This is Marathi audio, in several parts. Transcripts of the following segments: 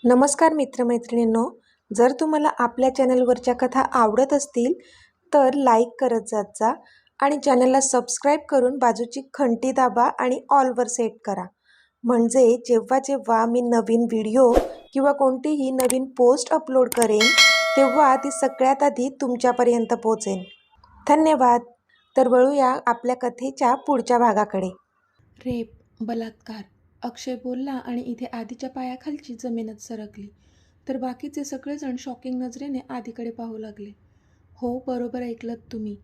नमस्कार मित्रमैत्रिणींनो, जर तुम्हाला आपल्या चॅनलवरच्या कथा आवडत असतील तर लाईक करत जात जा आणि चॅनलला सबस्क्राईब करून बाजूची घंटी दाबा आणि ऑलवर सेट करा. म्हणजे जेव्हा जेव्हा मी नवीन व्हिडिओ किंवा कोणतीही नवीन पोस्ट अपलोड करेन तेव्हा ती सगळ्यात आधी तुमच्यापर्यंत पोहोचेल. धन्यवाद. तर वळूया आपल्या कथेच्या पुढच्या भागाकडे. रेप, बलात्कार, अक्षय बोलला आणि इथे आधीच्या पायाखालची जमीनच सरकली. तर बाकीचे सगळेजण शॉकिंग नजरेने आधीकडे पाहू लागले. हो, बरोबर ऐकलत तुम्ही.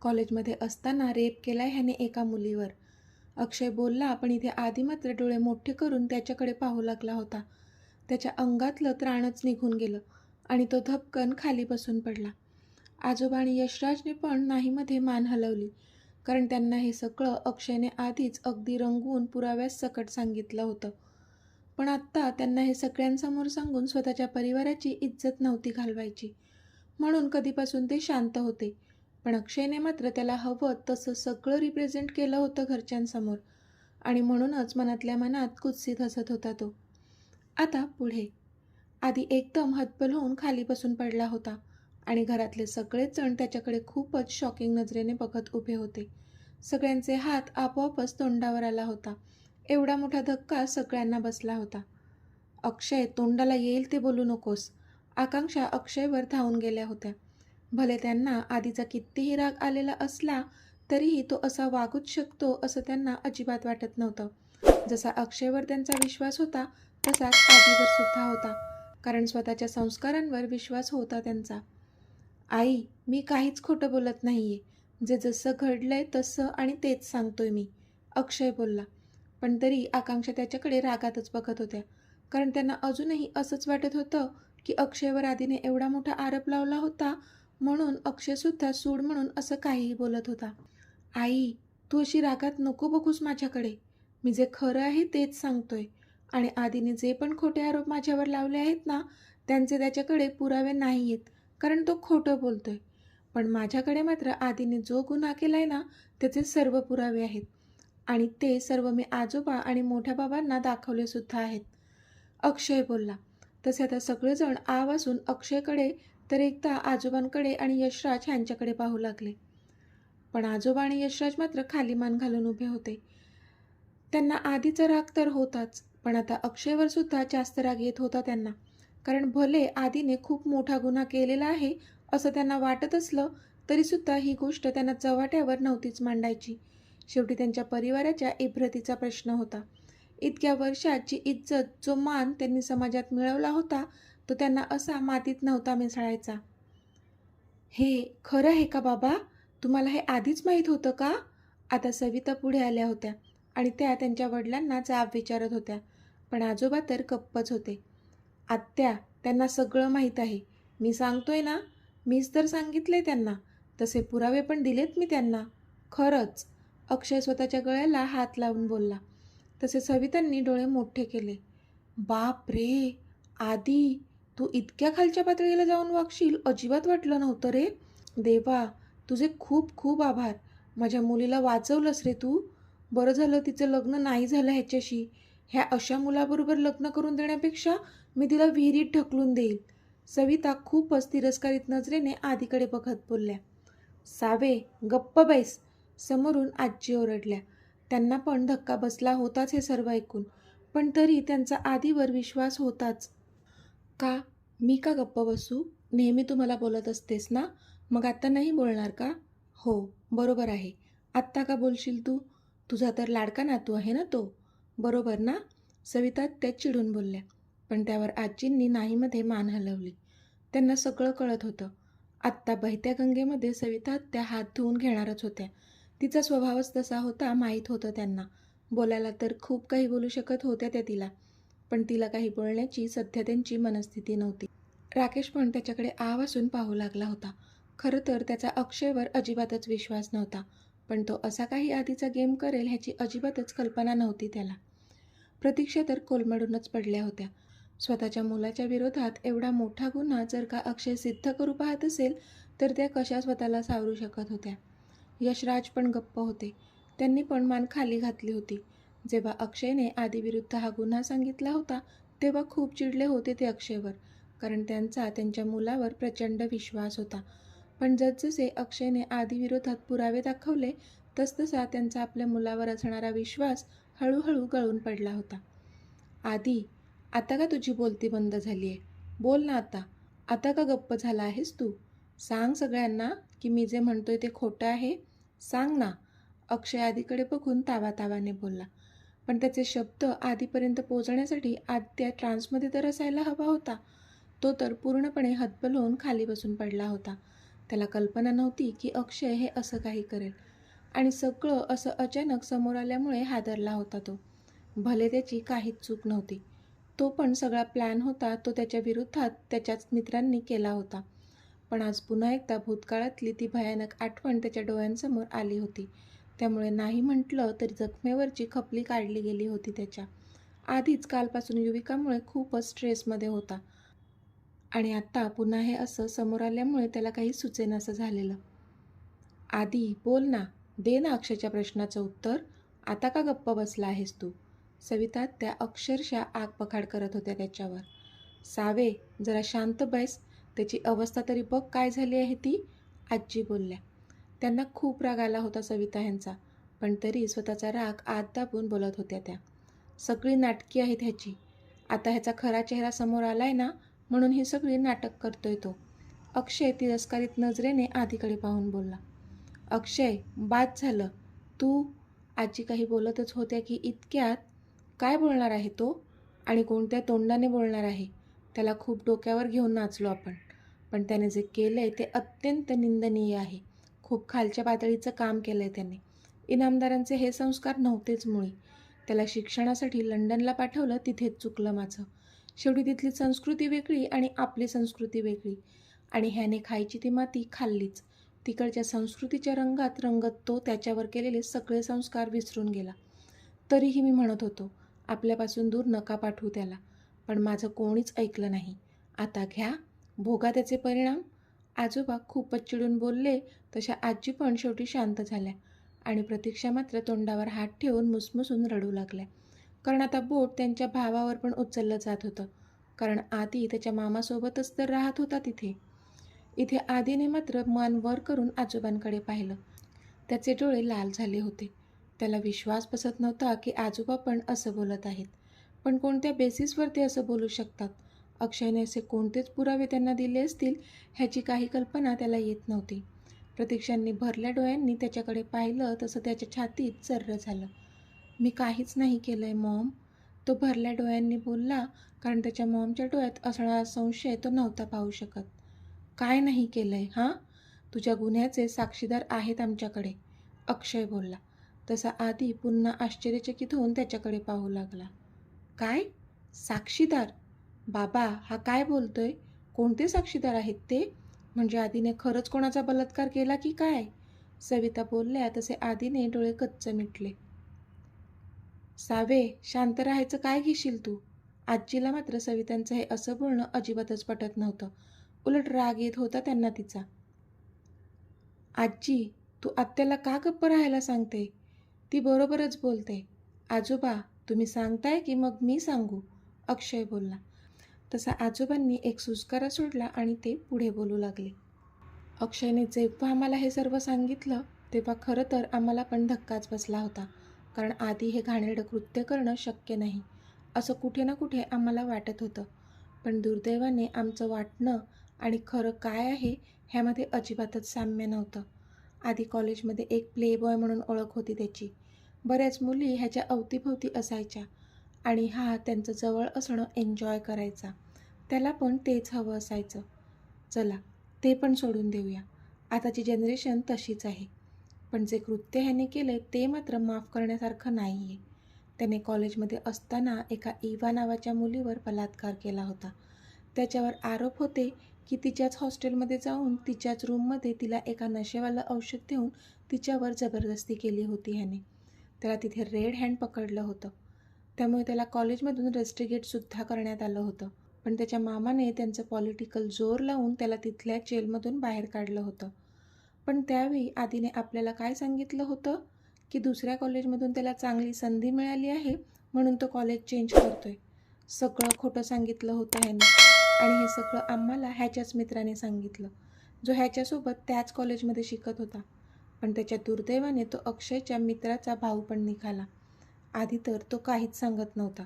कॉलेजमध्ये असताना रेप केलाय ह्याने एका मुलीवर. अक्षय बोलला, पण इथे आधी मात्र डोळे मोठे करून त्याच्याकडे पाहू लागला होता. त्याच्या अंगातलं त्राणच निघून गेलं आणि तो धपकन खाली बसून पडला. आजोबा आणि यशराजने पण नाहीमध्ये मान हलवली, कारण त्यांना हे सगळं अक्षयने आधीच अगदी रंगवून पुराव्यासकट सांगितलं होतं. पण आत्ता त्यांना हे सगळ्यांसमोर सांगून स्वतःच्या परिवाराची इज्जत नव्हती घालवायची, म्हणून कधीपासून ते शांत होते. पण अक्षयने मात्र त्याला हवं तसं सगळं रिप्रेझेंट केलं होतं घरच्यांसमोर, आणि म्हणूनच मनातल्या मनात कुत्सित हसत होता तो. आता पुढे. आधी एकदम हतबल होऊन खाली बसून पडला होता आणि घरातले सगळेच जण त्याच्याकडे खूपच शॉकिंग नजरेने बघत उभे होते. सगळ्यांचे हात आपोआपच तोंडावर आला होता. एवढा मोठा धक्का सगळ्यांना बसला होता. अक्षय, तोंडाला येईल ते बोलू नकोस. आकांक्षा अक्षयवर धावून गेल्या होत्या. भले त्यांना आधीचा कितीही राग आलेला असला तरीही तो असा वागूच शकतो असं त्यांना अजिबात वाटत नव्हतं. जसा अक्षयवर त्यांचा विश्वास होता तसाच आधीवर सुद्धा होता, कारण स्वतःच्या संस्कारांवर विश्वास होता त्यांचा. आई, मी काहीच खोटं बोलत नाहीये. जे जसं घडलंय तसं आणि तेच सांगतोय मी, अक्षय बोलला. पण तरी आकांक्षा त्याच्याकडे रागातच बघत होत्या, कारण त्यांना अजूनही असंच वाटत होतं की अक्षयवर आधीने एवढा मोठा आरोप लावला होता, म्हणून अक्षयसुद्धा सूड म्हणून असं काहीही बोलत होता. आई, तू अशी रागात नको बघूस माझ्याकडे. मी जे खरं आहे तेच सांगतोय, आणि आधीने जे पण खोटे आरोप माझ्यावर लावले आहेत ना, त्यांचे त्याच्याकडे पुरावे नाही आहेत, कारण तो खोटं बोलतोय. पण माझ्याकडे मात्र आधीने जो गुन्हा केलाय ना, त्याचे सर्व पुरावे आहेत, आणि ते सर्व मी आजोबा आणि मोठ्या बाबांना दाखवले सुद्धा आहेत, अक्षय बोलला. तसे आता सगळेजण आ वाजून अक्षयकडे तर एकदा आजोबांकडे आणि यशराज ह्यांच्याकडे पाहू लागले. पण आजोबा आणि यशराज मात्र खाली मान घालून उभे होते. त्यांना आधीचा राग तर होताच, पण आता अक्षयवर सुद्धा जास्त राग येत होता त्यांना, कारण भले आधीने खूप मोठा गुन्हा केलेला आहे असं त्यांना वाटत असलं तरीसुद्धा ही गोष्ट त्यांना चव्हाट्यावर नव्हतीच मांडायची. शेवटी त्यांच्या परिवाराच्या इब्रतीचा प्रश्न होता. इतक्या वर्षात जी इज्जत, जो मान त्यांनी समाजात मिळवला होता, तो त्यांना असा मातीत नव्हता मिसळायचा. हे खरं आहे का बाबा? तुम्हाला हे आधीच माहीत होतं का? आता सविता पुढे आल्या होत्या आणि त्या त्यांच्या वडिलांना जाब विचारत होत्या, पण आजोबा तर गप्पच होते. आत्या, त्यांना सगळं माहीत आहे. मी सांगतोय ना, मीच तर सांगितलंय त्यांना. तसे पुरावे पण दिलेत मी त्यांना. खरंच, अक्षय स्वतःच्या गळ्याला हात लावून बोलला. तसे सवितांनी डोळे मोठे केले. बाप रे! आधी, तू इतक्या खालच्या पातळीला जाऊन वागशील अजिबात वाटलं नव्हतं रे. देवा, तुझे खूप खूप आभार. माझ्या मुलीला वाचवलंस रे तू. बरं झालं तिचं लग्न नाही झालं ह्याच्याशी. ह्या अशा मुलाबरोबर लग्न करून देण्यापेक्षा मी तिला विहिरीत ढकलून देईल. सविता खूपच तिरस्कारित नजरेने आधीकडे बघत बोलल्या. सावे, गप्प बैस. समोरून आजी ओरडल्या. त्यांना पण धक्का बसला होताच हे सर्व ऐकून, पण तरी त्यांचा आधीवर विश्वास होताच. का? मी का गप्प बसू? नेहमी तुम्हाला बोलत असतेस ना, मग आत्ता नाही बोलणार का? हो, बरोबर आहे. आत्ता का बोलशील तू? तुझा तर लाडका नातू आहे ना तो, बरोबर ना? सविता त्या चिडून बोलल्या, पण त्यावर आजींनी नाहीमध्ये मान हलवली. त्यांना सगळं कळत होतं. आत्ता बहत्या गंगेमध्ये सविता त्या हात धुवून घेणारच होत्या. तिचा स्वभावच तसा होता माहीत होतं त्यांना. बोलायला तर खूप काही बोलू शकत होत्या त्या तिला, पण तिला काही बोलण्याची सध्या त्यांची मनस्थिती नव्हती. राकेश पण त्याच्याकडे आवासून पाहू लागला होता. खरं तर त्याचा अक्षयवर अजिबातच विश्वास नव्हता, पण तो असा काही आधीचा गेम करेल ह्याची अजिबातच कल्पना नव्हती त्याला. प्रतीक्षा तर कोलमडूनच पडल्या होत्या. स्वतःच्या मुलाच्या विरोधात एवढा मोठा गुन्हा जर का अक्षय सिद्ध करू पाहत असेल तर त्या कशा स्वतःला सावरू शकत होत्या. यशराज पण गप्प होते. त्यांनी पण मान खाली घातली होती. जेव्हा अक्षयने आधीविरुद्ध हा गुन्हा सांगितला होता तेव्हा खूप चिडले होते ते अक्षयवर, कारण त्यांचा त्यांच्या मुलावर प्रचंड विश्वास होता. पण जसजसे अक्षयने आधीविरोधात पुरावे दाखवले, तसतसा त्यांचा आपल्या मुलावर असणारा विश्वास हळूहळू गळून पडला होता. आधी, आता का तुझी बोलती बंद झाली आहे? बोल ना आता. आता का गप्प झाला आहेस तू? सांग सगळ्यांना की मी जे म्हणतोय ते खोटं आहे. सांग ना. अक्षय आधीकडे बघून तावातावाने बोलला. पण त्याचे शब्द आधीपर्यंत पोहोचण्यासाठी आद्या ट्रान्समध्ये तर असायला हवा होता. तो तर पूर्णपणे हतबल होऊन खाली बसून पडला होता. त्याला कल्पना नव्हती की अक्षय हे असं काही करेल. आणि सगळं असं अचानक समोर आल्यामुळे हादरला होता तो. भले त्याची काहीच चूक नव्हती. तो पण सगळा प्लॅन होता तो त्याच्या विरोधात त्याच्याच मित्रांनी केला होता. पण आज पुन्हा एकदा भूतकाळातली ती भयानक आठवण त्याच्या डोळ्यांसमोर आली होती. त्यामुळे नाही म्हटलं तरी जखमेवरची खपली काढली गेली होती त्याच्या. आधीच कालपासून युविकामुळे खूपच स्ट्रेसमध्ये होता. आणि आत्ता पुन्हा हे असं समोर आल्यामुळे त्याला काही सुचेनासं झालेलं. आधी बोल ना. दे ना अक्षयच्या प्रश्नाचं उत्तर. आता का गप्प बसला आहेस तू? सविता त्या अक्षरशः आगपखाड करत होत्या त्याच्यावर. सावे, जरा शांत बैस. त्याची अवस्था तरी बघ काय झाली आहे ती. आजी बोलल्या. त्यांना खूप राग आला होता सविता ह्यांचा, पण तरी स्वतःचा राग आत दाबून बोलत होत्या त्या. सगळी नाटकी आहेत ह्याची. आता ह्याचा खरा चेहरा समोर आलाय ना, म्हणून ही सगळी नाटक करतोय तो. अक्षय तिरस्कारित नजरेने आधीकडे पाहून बोलला. अक्षय, बाद झालं. तू. आजी काही बोलतच होत्या की इतक्यात. काय बोलणार आहे तो? आणि कोणत्या तोंडाने बोलणार आहे? त्याला खूप डोक्यावर घेऊन नाचलो आपण. पण त्याने जे केलंय ते अत्यंत निंदनीय आहे. खूप खालच्या पातळीचं काम केलंय त्याने. इनामदारांचे हे संस्कार नव्हतेच मुळी. त्याला शिक्षणासाठी लंडनला पाठवलं, तिथेच चुकलं माझं. शेवटी तिथली संस्कृती वेगळी आणि आपली संस्कृती वेगळी. आणि ह्याने खायची ती माती खाल्लीच. तिकडच्या संस्कृतीच्या रंगात रंगत तो त्याच्यावर केलेले सगळे संस्कार विसरून गेला. तरीही मी म्हणत होतो, आपल्यापासून दूर नका पाठवू त्याला. पण माझं कोणीच ऐकलं नाही. आता घ्या, भोगा त्याचे परिणाम. आजोबा खूपच चिडून बोलले तशा आजी पण शेवटी शांत झाल्या. आणि प्रतीक्षा मात्र तोंडावर हात ठेवून मुसमुसून रडू लागल्या. कारण आता बोट त्यांच्या भावावर पण उचललं जात होतं. कारण आधी त्याच्या मामासोबतच तर राहत होता तिथे. इथे आधीने मात्र मान वर करून आजोबांकडे पाहिलं. त्याचे डोळे लाल झाले होते. त्याला विश्वास बसत नव्हता की आजोबा पण असं बोलत आहेत. पण कोणत्या बेसिसवर ते असं बोलू शकतात? अक्षयने असे कोणतेच पुरावे त्यांना दिले असतील ह्याची काही कल्पना त्याला येत नव्हती. प्रतीक्षांनी भरल्या डोळ्यांनी त्याच्याकडे पाहिलं तसं त्याच्या छातीत चर्र झालं. मी काहीच नाही केलंय मॉम. तो भरल्या डोळ्यांनी बोलला, कारण त्याच्या मॉमच्या डोळ्यात असणारा संशय तो नव्हता पाहू शकत. काय नाही केलंय हां? तुझ्या गुन्ह्याचे साक्षीदार आहेत आमच्याकडे, अक्षय बोलला. तसा आधी पुन्हा आश्चर्यचकित होऊन त्याच्याकडे पाहू लागला. काय? साक्षीदार? बाबा, हा काय बोलतोय? कोणते साक्षीदार आहेत ते? म्हणजे आधीने खरंच कोणाचा बलात्कार केला की काय? सविता बोलल्या तसे आधीने डोळे कच्च मिटले. सावे, शांत राहायचं काय घेशील तू? आजीला मात्र सवितांचं हे असं बोलणं अजिबातच पटत नव्हतं. उलट राग येत होता त्यांना तिचा. आजी, तू आत्याला का गप्प राहायला सांगते? ती बरोबरच बोलते. आजोबा, तुम्ही सांगताय की मग मी सांगू? अक्षय बोलला. तसा आजोबांनी एक सुस्कारा सोडला आणि ते पुढे बोलू लागले. अक्षयने जेव्हा आम्हाला हे सर्व सांगितलं तेव्हा खरं तर आम्हाला पण धक्काच बसला होता. कारण आधी हे घाणेरडं कृत्य करणं शक्य नाही असं कुठे ना कुठे आम्हाला वाटत होतं. पण दुर्दैवाने आमचं वाटणं आणि खरं काय आहे ह्यामध्ये अजिबातच साम्य नव्हतं. आधी कॉलेजमध्ये एक प्ले बॉय म्हणून ओळख होती त्याची. बऱ्याच मुली ह्याच्या अवतीभोवती असायच्या आणि हा त्यांचं जवळ असणं एन्जॉय करायचा. त्याला पण तेच हवं असायचं. चला, ते पण सोडून देऊया. आताची जनरेशन तशीच आहे. पण जे कृत्य ह्याने केले ते मात्र माफ करण्यासारखं नाही आहे. त्याने कॉलेजमध्ये असताना एका इवा नावाच्या मुलीवर बलात्कार केला होता. त्याच्यावर आरोप होते की तिच्याच हॉस्टेलमध्ये जाऊन तिच्याच रूममध्ये तिला एका नशेवालं औषध देऊन तिच्यावर जबरदस्ती केली होती ह्याने. त्याला तिथे रेड हँड पकडलं होतं. त्यामुळे त्याला कॉलेजमधून रेस्ट्रिगेटसुद्धा करण्यात आलं होतं. पण त्याच्या मामाने त्यांचं पॉलिटिकल जोर लावून त्याला तिथल्या जेलमधून बाहेर काढलं होतं. पण त्यावेळी आधीने आपल्याला काय सांगितलं होतं की दुसऱ्या कॉलेजमधून त्याला चांगली संधी मिळाली आहे म्हणून तो कॉलेज चेंज करतोय. सगळं खोटं सांगितलं होतं ह्याने आणि हे सगळं आम्हाला ह्याच्याच मित्राने सांगितलं, जो ह्याच्यासोबत त्याच कॉलेजमध्ये शिकत होता. पण त्याच्या दुर्दैवाने तो अक्षयच्या मित्राचा भाऊ पण निघाला. आधी तर तो काहीच सांगत नव्हता,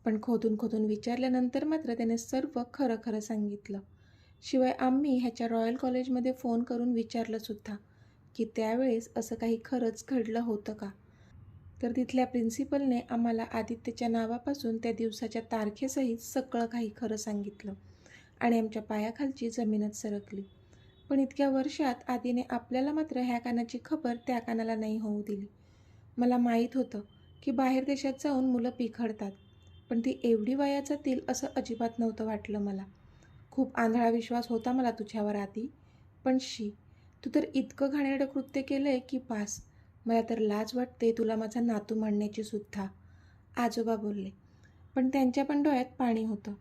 पण खोदून खोदून विचारल्यानंतर मात्र त्याने सर्व खरं खरं सांगितलं. शिवाय आम्ही ह्याच्या रॉयल कॉलेजमध्ये फोन करून विचारलंसुद्धा की त्यावेळेस असं काही खरंच घडलं होतं का. तर तिथल्या प्रिन्सिपलने आम्हाला आदित्यच्या नावापासून त्या दिवसाच्या तारखेसहित सगळं काही खरं सांगितलं आणि आमच्या पायाखालची जमीनच सरकली. पण इतक्या वर्षात आदिने आपल्याला मात्र ह्या कानाची खबर त्या कानाला नाही होऊ दिली. मला माहीत होतं की बाहेर देशात जाऊन मुलं पिखडतात, पण ती एवढी वाया जातील असं अजिबात नव्हतं वाटलं मला. खूप आंधळा विश्वास होता मला तुझ्यावर आधी, पण तू तर इतकं घाणेरडं कृत्य केलं आहे की पास. मला तर लाज वाटते तुला माझा नातू म्हणण्याची सुद्धा, आजोबा बोलले. पण त्यांच्या पण डोळ्यात पाणी होतं.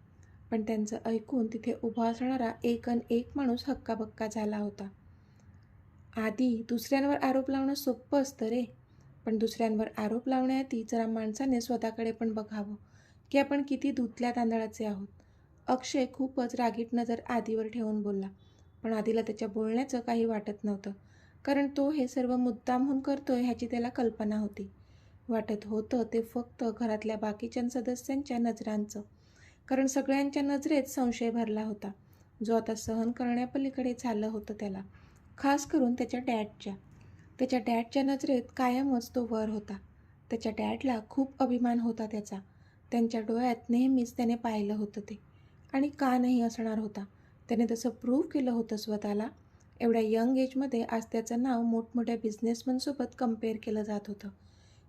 पण त्यांचं ऐकून तिथे उभा असणारा एक माणूस हक्काबक्का झाला होता. आधी दुसऱ्यांवर आरोप लावणं सोपं असतं रे, पण दुसऱ्यांवर आरोप लावण्याआधी जरा माणसाने स्वतःकडे पण बघावं की आपण किती धुतल्या तांदळाचे आहोत. अक्षय खूपच रागीट नजर आधीवर ठेवून बोलला, पण आधीला त्याच्या बोलण्याचं काही वाटत नव्हतं, कारण तो हे सर्व मुद्दामहून करतोय ह्याची त्याला कल्पना होती. वाटत होतं ते फक्त घरातल्या बाकीच्या सदस्यांच्या नजरांचं, कारण सगळ्यांच्या नजरेत संशय भरला होता, जो आता सहन करण्यापलीकडे झालं होतं त्याला, खास करून त्याच्या डॅडच्या नजरेत कायमच तो वर होता. त्याच्या डॅडला खूप अभिमान होता त्याचा. त्यांच्या डोळ्यात नेहमीच त्याने पाहिलं होतं ते, आणि का नाही असणार होता. त्याने तसं प्रूव्ह केलं होतं स्वतःला. एवढ्या यंग एजमध्ये आज त्याचं नाव मोठमोठ्या बिझनेसमनसोबत कम्पेअर केलं जात होतं.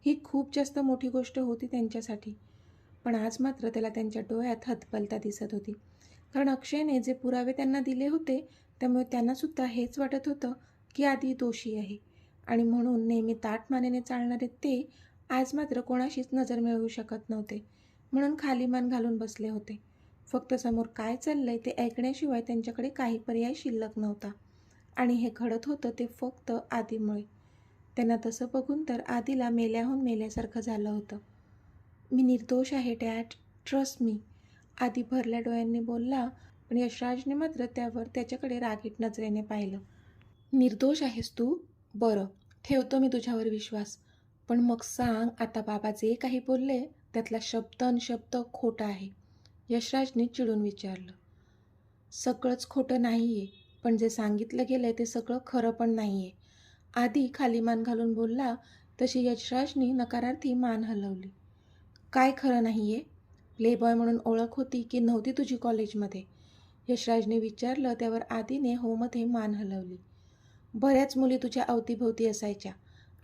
ही खूप जास्त मोठी गोष्ट होती त्यांच्यासाठी. पण आज मात्र त्याला त्यांच्या डोळ्यात हतबलता दिसत होती, कारण अक्षयने जे पुरावे त्यांना दिले होते त्यामुळे त्यांनासुद्धा हेच वाटत होतं की आदी दोषी आहे, आणि म्हणून नेहमी ताठ मानेने चालणारे ते आज मात्र कोणाशीच नजर मिळवू शकत नव्हते. म्हणून खाली मान घालून बसले होते. फक्त समोर काय चाललंय ते ऐकण्याशिवाय त्यांच्याकडे काही पर्याय शिल्लक नव्हता, आणि हे घडत होतं ते फक्त आदीमुळे. त्यांना तसं बघून तर आदीला मेल्याहून मेल्यासारखं झालं होतं. मी निर्दोष आहे डॅड, ट्रस्ट मी, आदी भरल्या डोळ्यांनी बोलला. पण यशराजने मात्र त्याच्याकडे रागीट नजरेने पाहिलं. निर्दोष आहेस तू? बरं, ठेवतो मी तुझ्यावर विश्वास, पण मग सांग आता बाबा जे काही बोलले त्यातला शब्द न शब्द खोटा आहे, यशराजने चिडून विचारलं. सगळंच खोटं नाही आहे, पण जे सांगितलं गेलं आहे ते सगळं खरं पण नाही आहे, आधी खाली मान घालून बोलला. तशी यशराजने नकारार्थी मान हलवली. काय खरं नाही आहे? प्लेबॉय म्हणून ओळख होती की नव्हती तुझी कॉलेजमध्ये? यशराजने विचारलं. त्यावर आदीने होमध्ये मान हलवली. बऱ्याच मुली तुझ्या अवतीभोवती असायच्या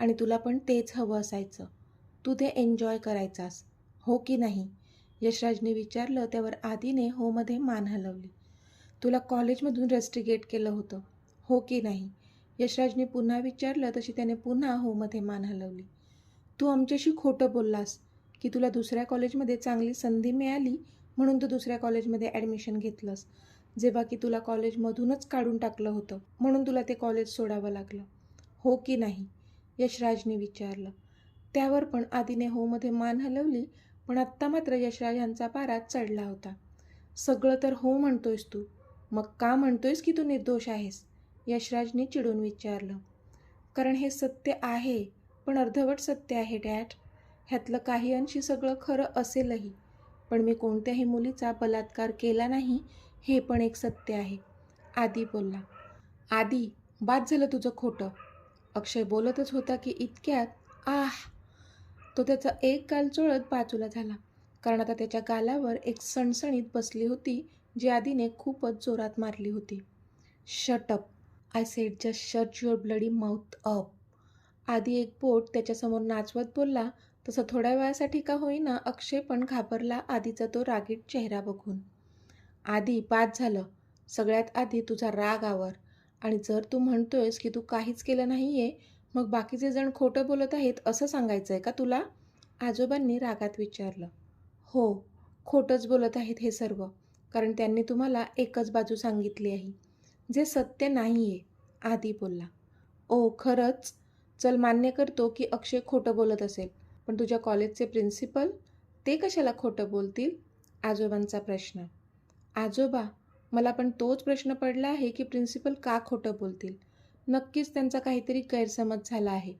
आणि तुला पण तेच हवं असायचं. तू ते एन्जॉय करायचास, हो की नाही? यशराजने विचारलं. त्यावर आदीने होमध्ये मान हलवली. तुला कॉलेजमधून रेस्ट्रिगेट केलं होतं, हो की नाही? यशराजने पुन्हा विचारलं. तशी त्याने पुन्हा होमध्ये मान हलवली. तू आमच्याशी खोटं बोललास की तुला दुसऱ्या कॉलेजमध्ये चांगली संधी मिळाली म्हणून तू दुसऱ्या कॉलेजमध्ये ॲडमिशन घेतलंस, जेव्हा की तुला कॉलेजमधूनच काढून टाकलं होतं म्हणून तुला ते कॉलेज सोडावं लागलं, हो की नाही? यशराजने विचारलं. त्यावर पण आदीने होमध्ये मान हलवली. पण आत्ता मात्र यशराज यांचा पारा चढला होता. सगळं तर हो म्हणतोयस तू, मग का म्हणतोयस की तू निर्दोष आहेस? यशराजने चिडून विचारलं. कारण हे सत्य आहे, पण अर्धवट सत्य आहे डॅड. ह्यातलं काही अंशी सगळं खरं असेलही, पण मी कोणत्याही मुलीचा बलात्कार केला नाही हे पण एक सत्य आहे, आदी बोलला. आदी, बाद झालं तुझं खोटं. अक्षय बोलतच होता की इतक्यात तो त्याचा एक गाल चोळत बाजूला झाला, कारण आता त्याच्या गालावर एक सणसणीत बसली होती जी आदीने खूपच जोरात मारली होती. Shut up, I said, just shut your bloody mouth up. आधी एक बोट त्याच्यासमोर नाचवत बोलला. तसं थोड्या वेळासाठी का होईना अक्षय पण घाबरला आधीचा तो रागीट चेहरा बघून. आधी बाद झालं. सगळ्यात आधी तुझा राग आवर, आणि जर तू म्हणतोयस की तू काहीच केलं नाही आहे, मग बाकीचे जण खोटं बोलत आहेत असं सांगायचं आहे का तुला? आजोबांनी रागात विचारलं. हो, खोटंच बोलत आहेत हे सर्व, कारण त्यांनी तुम्हाला एकच बाजू सांगितली आहे, जे सत्य नाही आहे, आदी बोलला. ओ खरंच? चल, मान्य करतो की अक्षय खोटं बोलत असेल, पण तुझ्या कॉलेजचे प्रिन्सिपल, ते कशाला खोटं बोलतील? आजोबांचा प्रश्न. आजोबा, मला पण तोच प्रश्न पडला आहे की प्रिन्सिपल का खोटं बोलतील. नक्कीच त्यांचा काहीतरी गैरसमज झाला आहे.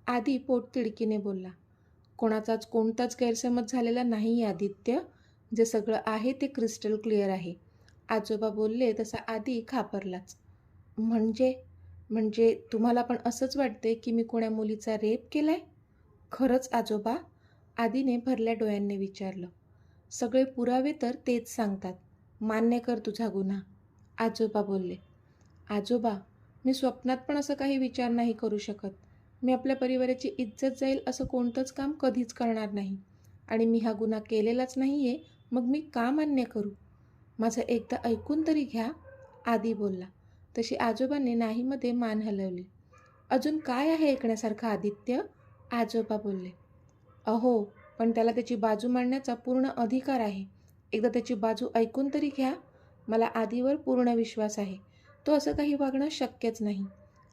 आदी पोटतिडकीने बोलला. कोणताच गैरसमज झालेला नाही आहे आदित्य. जे सगळं आहे ते क्रिस्टल क्लिअर आहे. आजोबा बोलले तसा आदी खापरलाच. म्हणजे म्हणजे तुम्हाला पण असंच वाटते की मी कोण्या मुलीचा रेप केलाय? खरंच आजोबा? आदीने भरल्या डोळ्यांनी विचारलं. सगळे पुरावे तर तेच सांगतात. मान्य कर तुझा गुन्हा, आजोबा बोलले. आजोबा, मी स्वप्नात पण असं काही विचार नाही करू शकत. मी आपल्या परिवाराची इज्जत जाईल असं कोणतंच काम कधीच करणार नाही. आणि मी हा गुन्हा केलेलाच नाही आहे, मग मी का मान्य करू? माझं एकदा ऐकून तरी घ्या, आदी बोलला. तशी आजोबांनी नाहीमध्ये मान हलवली. अजून काय आहे ऐकण्यासारखं आदित्य? आजोबा बोलले. अहो, पण त्याला त्याची बाजू मांडण्याचा पूर्ण अधिकार आहे. एकदा त्याची बाजू ऐकून तरी घ्या. मला आदीवर पूर्ण विश्वास आहे. तो असं काही वागणं शक्यच नाही.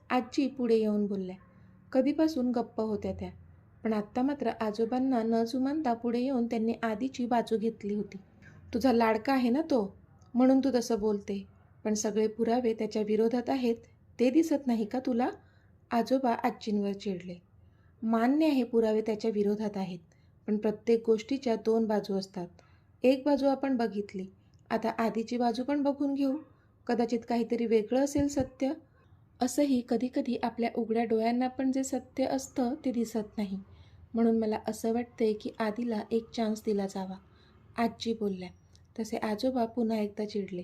आजी पुढे येऊन बोलल्या. कधीपासून गप्प होत्या त्या. पण आत्ता मात्र आजोबांना न जुमानता पुढे येऊन त्यांनी आदीची बाजू घेतली होती. तुझा लाडका आहे ना तो, म्हणून तू तसं बोलते. पण सगळे पुरावे त्याच्या विरोधात आहेत, ते दिसत नाही का तुला? आजोबा आजींवर चिडले. मान्य आहे पुरावे त्याच्या विरोधात आहेत, पण प्रत्येक गोष्टीच्या 2 बाजू असतात. एक बाजू आपण बघितली, आता आधीची बाजू पण बघून घेऊ. कदाचित काहीतरी वेगळं असेल सत्य. असंही कधीकधी आपल्या उघड्या डोळ्यांना पण जे सत्य असतं ते दिसत नाही. म्हणून मला असं वाटतंय की आदीला एक चान्स दिला जावा, आजी बोलल्या. तसे आजोबा पुन्हा एकदा चिडले.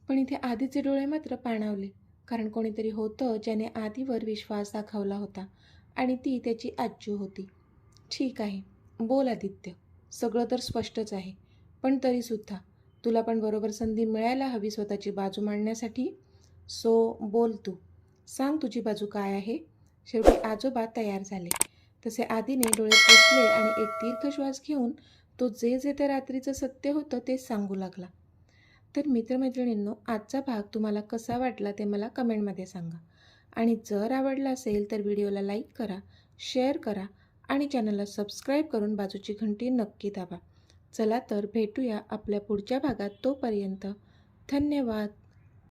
पण इथे आदीचे डोळे मात्र पाणावले, कारण कोणीतरी होतं ज्याने आदीवर विश्वास दाखवला होता आणि ती त्याची आज्जू होती. ठीक आहे, बोल आदित्य. सगळं तर स्पष्टच आहे, पण तरीसुद्धा तुला पण बरोबर संधी मिळायला हवी स्वतःची बाजू मांडण्यासाठी. सो बोल तू. सांग तुझी बाजू काय आहे? शेवटी आजोबा तयार झाले. तसे आदीने डोळे पुसले आणि एक दीर्घ श्वास घेऊन तो जे त्या रात्रीचं सत्य होतं ते सांगू लागला. तर मित्रमैत्रिणींनो, आजचा भाग तुम्हाला कसा वाटला ते मला कमेंटमध्ये सांगा. आणि जर आवडला असेल तर व्हिडिओला लाईक करा, शेअर करा आणि चॅनलला सबस्क्राईब करून बाजूची घंटी नक्की दाबा. चला तर भेटूया आपल्या पुढच्या भागात. तोपर्यंत धन्यवाद.